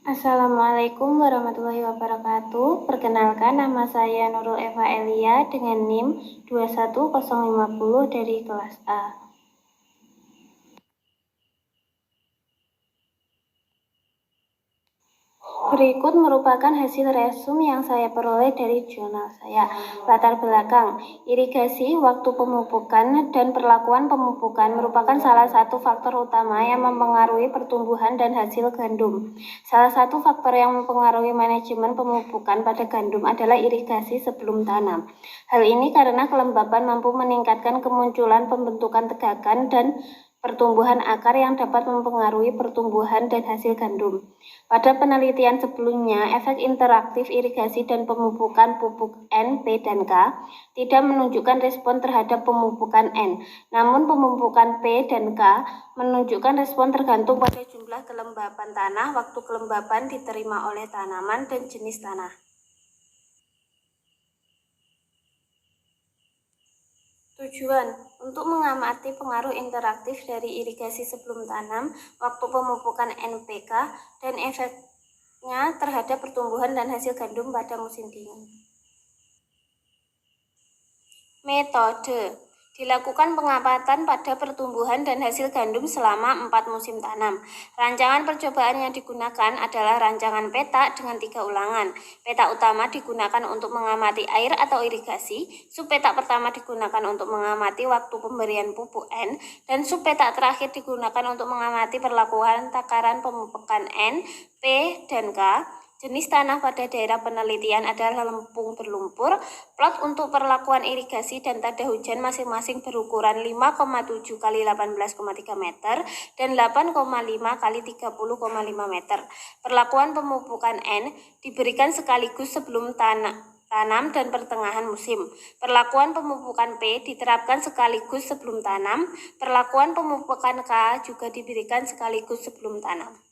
Assalamualaikum warahmatullahi wabarakatuh. Perkenalkan, nama saya Nurul Eva Elia dengan NIM 21050 dari kelas A. Berikut merupakan hasil resume yang saya peroleh dari jurnal saya. Latar belakang, irigasi, waktu pemupukan, dan perlakuan pemupukan merupakan salah satu faktor utama yang mempengaruhi pertumbuhan dan hasil gandum. Salah satu faktor yang mempengaruhi manajemen pemupukan pada gandum adalah irigasi sebelum tanam. Hal ini karena kelembaban mampu meningkatkan kemunculan pembentukan tegakan dan pertumbuhan akar yang dapat mempengaruhi pertumbuhan dan hasil gandum. Pada penelitian sebelumnya, efek interaktif irigasi dan pemupukan pupuk N, P, dan K tidak menunjukkan respon terhadap pemupukan N. Namun pemupukan P dan K menunjukkan respon tergantung pada jumlah kelembapan tanah, waktu kelembapan diterima oleh tanaman, dan jenis tanah. Tujuan untuk mengamati pengaruh interaktif dari irigasi sebelum tanam, waktu pemupukan NPK, dan efeknya terhadap pertumbuhan dan hasil gandum pada musim dingin. Metode dilakukan pengamatan pada pertumbuhan dan hasil gandum selama 4 musim tanam. Rancangan percobaan yang digunakan adalah rancangan peta dengan 3 ulangan. Peta utama digunakan untuk mengamati air atau irigasi, subpeta pertama digunakan untuk mengamati waktu pemberian pupuk N, dan subpeta terakhir digunakan untuk mengamati perlakuan takaran pemupukan N, P, dan K. Jenis tanah pada daerah penelitian adalah lempung berlumpur. Plot untuk perlakuan irigasi dan tada hujan masing-masing berukuran 5,7 x 18,3 meter dan 8,5 x 30,5 meter. Perlakuan pemupukan N diberikan sekaligus sebelum tanam dan pertengahan musim. Perlakuan pemupukan P diterapkan sekaligus sebelum tanam. Perlakuan pemupukan K juga diberikan sekaligus sebelum tanam.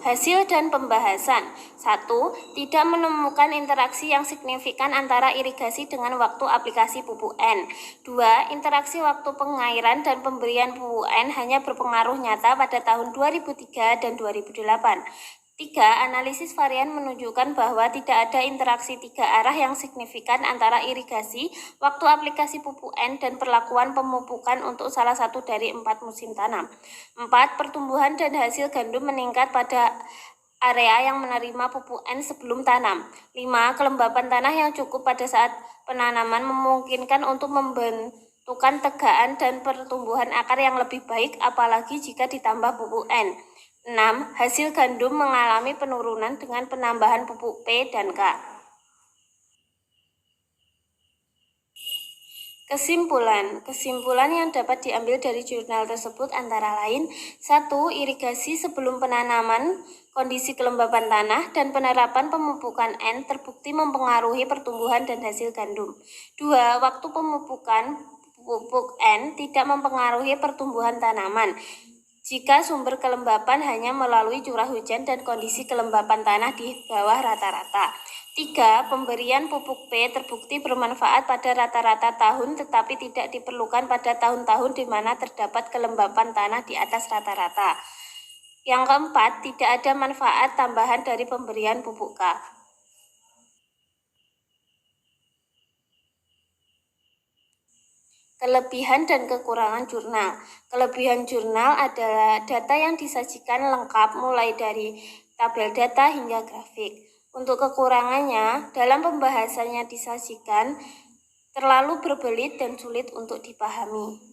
Hasil dan pembahasan. 1. Tidak menemukan interaksi yang signifikan antara irigasi dengan waktu aplikasi pupuk N. 2. Interaksi waktu pengairan dan pemberian pupuk N hanya berpengaruh nyata pada tahun 2003 dan 2008. 3. Analisis varian menunjukkan bahwa tidak ada interaksi 3 arah yang signifikan antara irigasi, waktu aplikasi pupuk N, dan perlakuan pemupukan untuk salah satu dari 4 musim tanam. 4. Pertumbuhan dan hasil gandum meningkat pada area yang menerima pupuk N sebelum tanam. 5. Kelembapan tanah yang cukup pada saat penanaman memungkinkan untuk membentukan tegaan dan pertumbuhan akar yang lebih baik, apalagi jika ditambah pupuk N. 6. Hasil gandum mengalami penurunan dengan penambahan pupuk P dan K. Kesimpulan yang dapat diambil dari jurnal tersebut antara lain: 1. Irigasi sebelum penanaman, kondisi kelembapan tanah, dan penerapan pemupukan N terbukti mempengaruhi pertumbuhan dan hasil gandum. 2. Waktu pemupukan pupuk N tidak mempengaruhi pertumbuhan tanaman jika sumber kelembapan hanya melalui curah hujan dan kondisi kelembapan tanah di bawah rata-rata. 3. Pemberian pupuk P terbukti bermanfaat pada rata-rata tahun tetapi tidak diperlukan pada tahun-tahun di mana terdapat kelembapan tanah di atas rata-rata. Yang keempat, tidak ada manfaat tambahan dari pemberian pupuk K. Kelebihan dan kekurangan jurnal. Kelebihan jurnal adalah data yang disajikan lengkap mulai dari tabel data hingga grafik. Untuk kekurangannya, dalam pembahasannya disajikan terlalu berbelit dan sulit untuk dipahami.